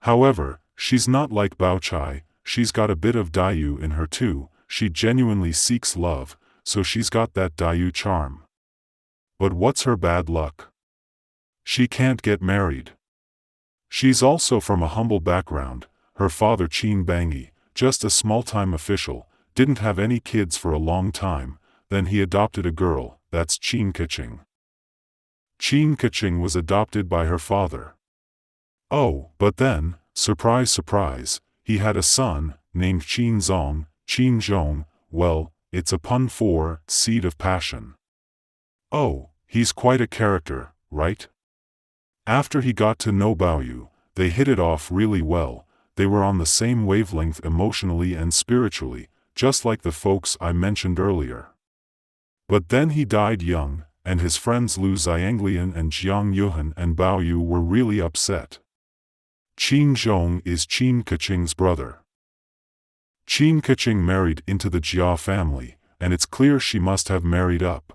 However, she's not like Baochai, she's got a bit of Daiyu in her too, she genuinely seeks love, so she's got that Daiyu charm. But what's her bad luck? She can't get married. She's also from a humble background, her father Qin Keqing, just a small-time official, didn't have any kids for a long time, then he adopted a girl, that's Qin Keqing. Qin Keqing was adopted by her father. Oh, but then, surprise surprise, he had a son, named Qin Zhong, well, it's a pun for seed of passion. Oh, he's quite a character, right? After he got to know Baoyu, they hit it off really well, they were on the same wavelength emotionally and spiritually, just like the folks I mentioned earlier. But then he died young, and his friends Lu Xianglian and Jiang Yuhan and Baoyu were really upset. Qin Zhong is Qin Keqing's brother. Qin Keqing married into the Jia family, and it's clear she must have married up.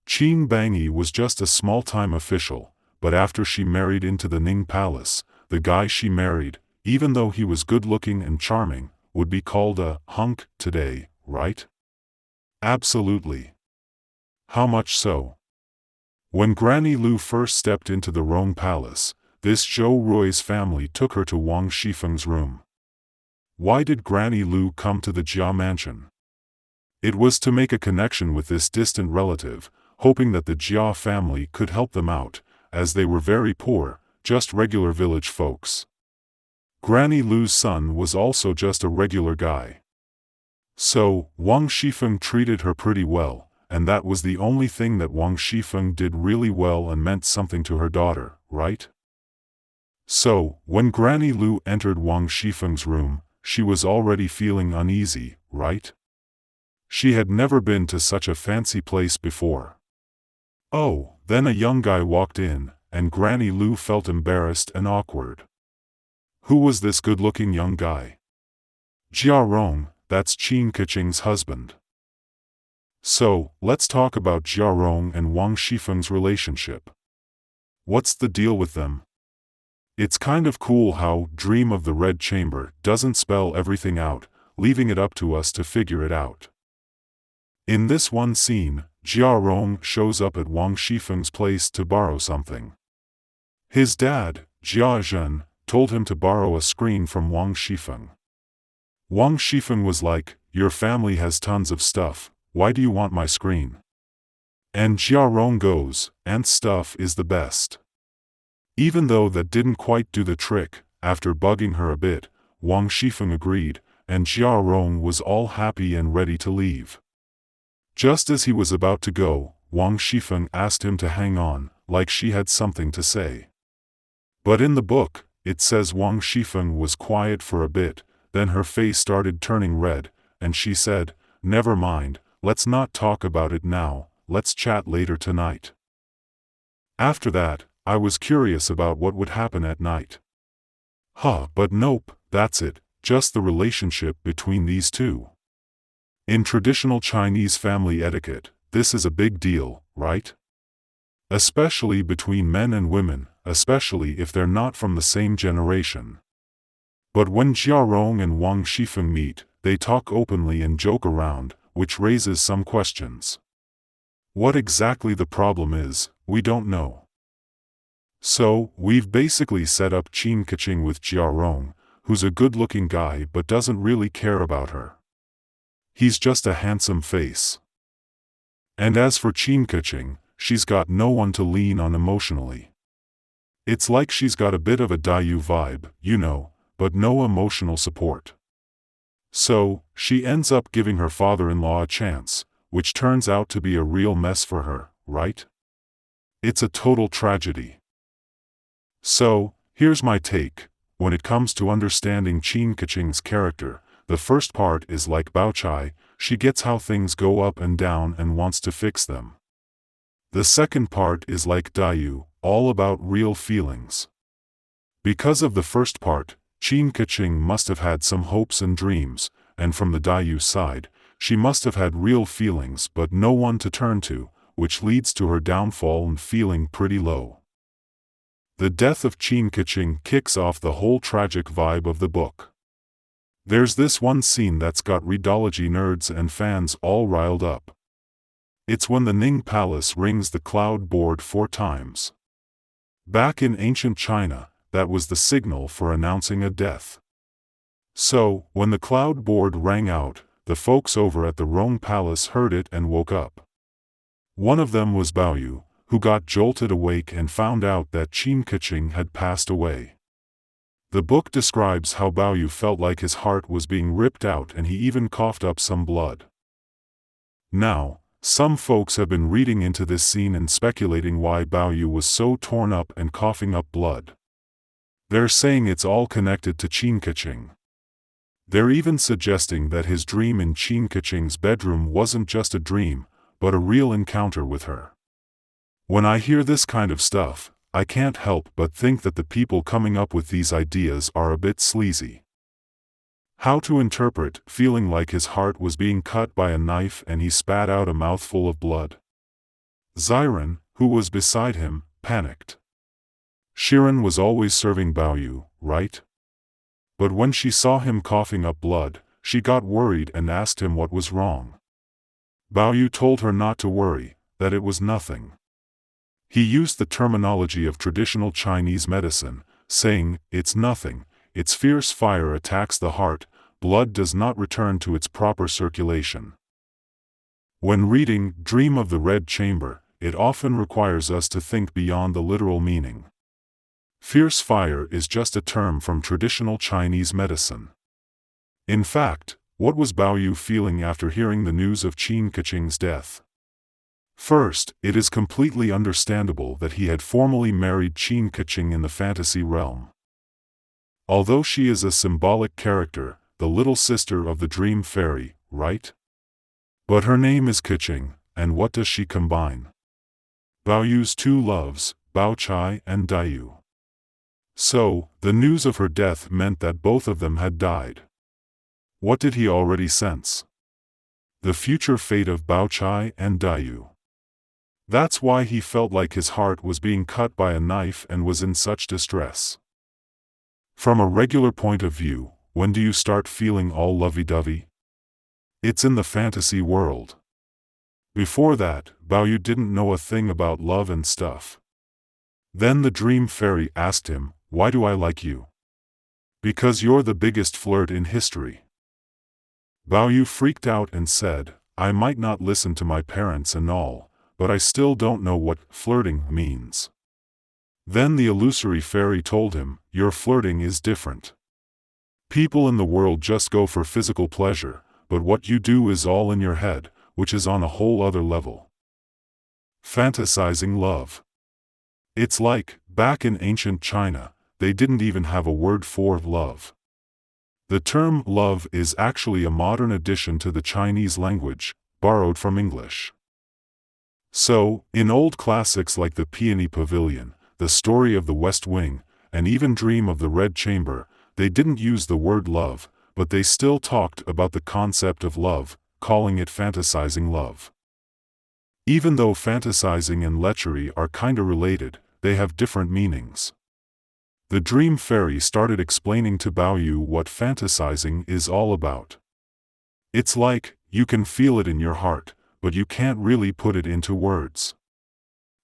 Qin Keqing was just a small-time official, but after she married into the Ning Palace, the guy she married, even though he was good-looking and charming, would be called a hunk today, right? Absolutely. How much so? When Granny Lu first stepped into the Rong Palace, this Zhou Rui's family took her to Wang Xifeng's room. Why did Granny Lu come to the Jia mansion? It was to make a connection with this distant relative, hoping that the Jia family could help them out, as they were very poor, just regular village folks. Granny Lu's son was also just a regular guy. So, Wang Xifeng treated her pretty well, and that was the only thing that Wang Xifeng did really well and meant something to her daughter, right? So, when Granny Lu entered Wang Xifeng's room, she was already feeling uneasy, right? She had never been to such a fancy place before. Oh, then a young guy walked in, and Granny Lu felt embarrassed and awkward. Who was this good-looking young guy? Jia Rong, that's Qin Keqing's husband. So, let's talk about Jia Rong and Wang Xifeng's relationship. What's the deal with them? It's kind of cool how Dream of the Red Chamber doesn't spell everything out, leaving it up to us to figure it out. In this one scene, Jia Rong shows up at Wang Xifeng's place to borrow something. His dad, Jia Zhen, told him to borrow a screen from Wang Xifeng. Wang Xifeng was like, "Your family has tons of stuff, why do you want my screen?" And Jia Rong goes, "Aunt's stuff is the best." Even though that didn't quite do the trick, after bugging her a bit, Wang Xifeng agreed, and Jia Rong was all happy and ready to leave. Just as he was about to go, Wang Xifeng asked him to hang on, like she had something to say. But in the book, it says Wang Xifeng was quiet for a bit, then her face started turning red, and she said, "Never mind, let's not talk about it now, let's chat later tonight." After that, I was curious about what would happen at night. But nope, that's it, just the relationship between these two. In traditional Chinese family etiquette, this is a big deal, right? Especially between men and women, especially if they're not from the same generation. But when Jia Rong and Wang Xifeng meet, they talk openly and joke around, which raises some questions. What exactly the problem is, we don't know. So, we've basically set up Qin Keqing with Jia Rong, who's a good-looking guy but doesn't really care about her. He's just a handsome face. And as for Qin Keqing, she's got no one to lean on emotionally. It's like she's got a bit of a Daiyu vibe, you know, but no emotional support. So, she ends up giving her father-in-law a chance, which turns out to be a real mess for her, right? It's a total tragedy. So, here's my take. When it comes to understanding Qin Keqing's character, the first part is like Baochai, she gets how things go up and down and wants to fix them. The second part is like Daiyu, all about real feelings. Because of the first part, Qin Keqing must have had some hopes and dreams, and from the Daiyu side, she must have had real feelings but no one to turn to, which leads to her downfall and feeling pretty low. The death of Qin Keqing kicks off the whole tragic vibe of the book. There's this one scene that's got readology nerds and fans all riled up. It's when the Ning Palace rings the cloud board 4 times. Back in ancient China, that was the signal for announcing a death. So, when the cloud board rang out, the folks over at the Rong Palace heard it and woke up. One of them was Baoyu, who got jolted awake and found out that Qin Keqing had passed away. The book describes how Baoyu felt like his heart was being ripped out and he even coughed up some blood. Now, some folks have been reading into this scene and speculating why Baoyu was so torn up and coughing up blood. They're saying it's all connected to Qin Keqing. They're even suggesting that his dream in Qin Keqing's bedroom wasn't just a dream, but a real encounter with her. When I hear this kind of stuff, I can't help but think that the people coming up with these ideas are a bit sleazy. How to interpret feeling like his heart was being cut by a knife and he spat out a mouthful of blood? Xifeng, who was beside him, panicked. Shiren was always serving Baoyu, right? But when she saw him coughing up blood, she got worried and asked him what was wrong. Baoyu told her not to worry, that it was nothing. He used the terminology of traditional Chinese medicine, saying, "It's nothing, its fierce fire attacks the heart, blood does not return to its proper circulation." When reading Dream of the Red Chamber, it often requires us to think beyond the literal meaning. Fierce fire is just a term from traditional Chinese medicine. In fact, what was Baoyu feeling after hearing the news of Qin Keqing's death? First, it is completely understandable that he had formally married Qin Keqing in the fantasy realm. Although she is a symbolic character, the little sister of the dream fairy, right? But her name is Keqing, and what does she combine? Baoyu's 2 loves, Baochai and Daiyu. So, the news of her death meant that both of them had died. What did he already sense? The future fate of Baochai and Daiyu. That's why he felt like his heart was being cut by a knife and was in such distress. From a regular point of view, when do you start feeling all lovey-dovey? It's in the fantasy world. Before that, Baoyu didn't know a thing about love and stuff. Then the dream fairy asked him, "Why do I like you?" "Because you're the biggest flirt in history." Baoyu freaked out and said, "I might not listen to my parents and all, but I still don't know what flirting means." Then the illusory fairy told him, "Your flirting is different. People in the world just go for physical pleasure, but what you do is all in your head, which is on a whole other level. Fantasizing love. It's like, back in ancient China, they didn't even have a word for love. The term love is actually a modern addition to the Chinese language, borrowed from English. So, in old classics like The Peony Pavilion, The Story of the West Wing, and even Dream of the Red Chamber, they didn't use the word love, but they still talked about the concept of love, calling it fantasizing love. Even though fantasizing and lechery are kinda related, they have different meanings. The dream fairy started explaining to Baoyu what fantasizing is all about. It's like, you can feel it in your heart, but you can't really put it into words.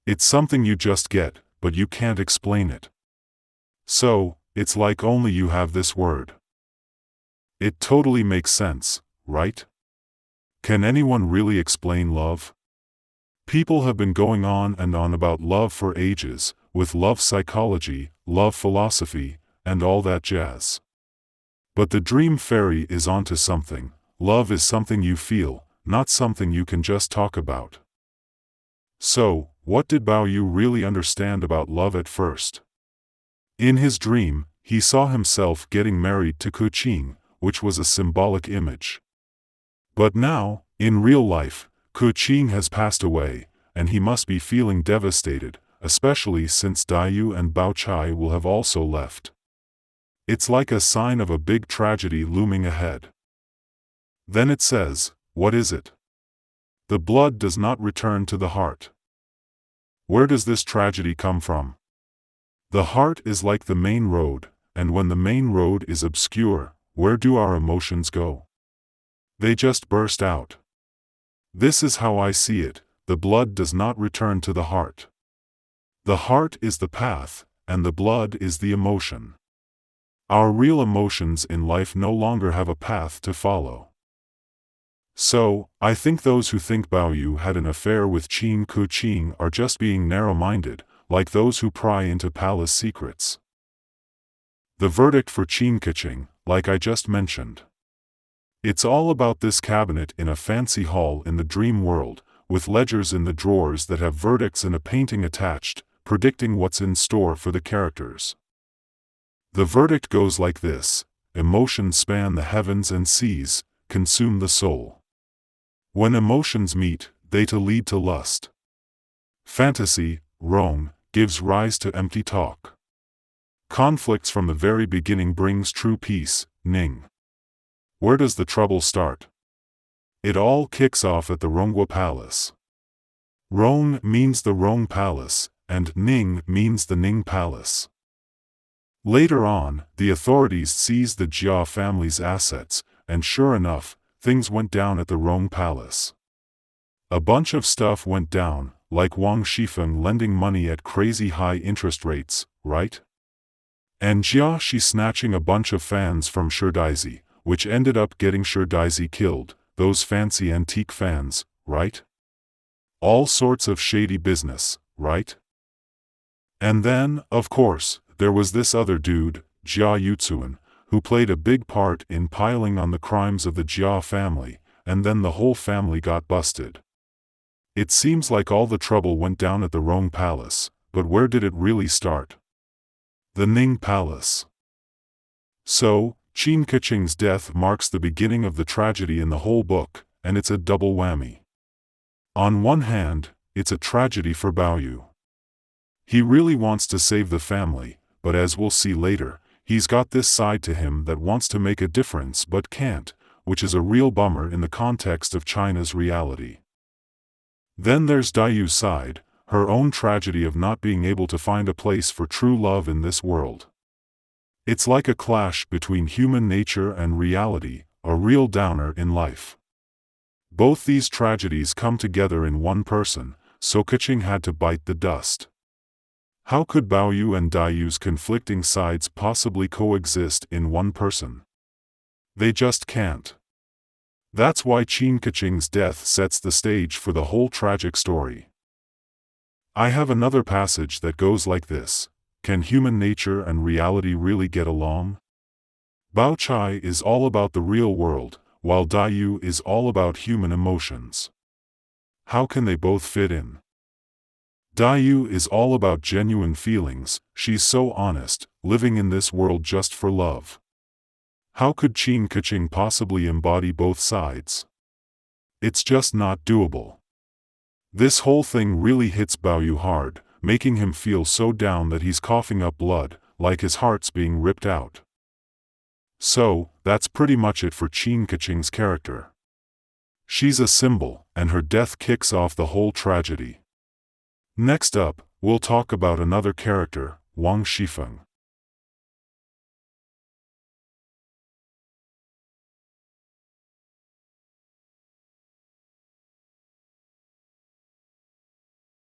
It's something you just get, but you can't explain it. So, it's like only you have this word. It totally makes sense, right? Can anyone really explain love? People have been going on and on about love for ages, with love psychology, love philosophy, and all that jazz. But the dream fairy is onto something. Love is something you feel, not something you can just talk about. So, what did Baoyu really understand about love at first? In his dream, he saw himself getting married to Keqing, which was a symbolic image. But now, in real life, Keqing has passed away, and he must be feeling devastated, especially since Daiyu and Baochai will have also left. It's like a sign of a big tragedy looming ahead. Then it says, what is it? The blood does not return to the heart. Where does this tragedy come from? The heart is like the main road, and when the main road is obscure, where do our emotions go? They just burst out. This is how I see it: the blood does not return to the heart. The heart is the path, and the blood is the emotion. Our real emotions in life no longer have a path to follow. So, I think those who think Baoyu had an affair with Qin Keqing are just being narrow-minded, like those who pry into palace secrets. The verdict for Qin Keqing, like I just mentioned. It's all about this cabinet in a fancy hall in the dream world, with ledgers in the drawers that have verdicts and a painting attached, predicting what's in store for the characters. The verdict goes like this: emotions span the heavens and seas, consume the soul. When emotions meet, they lead to lust. Fantasy, Rong, gives rise to empty talk. Conflicts from the very beginning brings true peace, Ning. Where does the trouble start? It all kicks off at the Ronghua Palace. Rong means the Rong Palace, and Ning means the Ning Palace. Later on, the authorities seized the Jia family's assets, and sure enough, things went down at the Rong Palace. A bunch of stuff went down, like Wang Xifeng lending money at crazy high interest rates, right? And Jia Shi snatching a bunch of fans from Sherdaizi, which ended up getting Sherdaizi killed, those fancy antique fans, right? All sorts of shady business, right? And then, of course, there was this other dude, Jia Yutsuan, who played a big part in piling on the crimes of the Jia family, and then the whole family got busted. It seems like all the trouble went down at the Rong Palace, but where did it really start? The Ning Palace. So, Qin Keqing's death marks the beginning of the tragedy in the whole book, and it's a double whammy. On one hand, it's a tragedy for Baoyu. He really wants to save the family, but as we'll see later, he's got this side to him that wants to make a difference but can't, which is a real bummer in the context of China's reality. Then there's Daiyu's side, her own tragedy of not being able to find a place for true love in this world. It's like a clash between human nature and reality, a real downer in life. Both these tragedies come together in one person, so Keqing had to bite the dust. How could Baoyu and Daiyu's conflicting sides possibly coexist in one person? They just can't. That's why Qin Keqing's death sets the stage for the whole tragic story. I have another passage that goes like this: can human nature and reality really get along? Bao Chai is all about the real world, while Daiyu is all about human emotions. How can they both fit in? Daiyu is all about genuine feelings, she's so honest, living in this world just for love. How could Qin Keqing possibly embody both sides? It's just not doable. This whole thing really hits Baoyu hard, making him feel so down that he's coughing up blood, like his heart's being ripped out. So, that's pretty much it for Qin Keqing's character. She's a symbol, and her death kicks off the whole tragedy. Next up, we'll talk about another character, Wang Xifeng.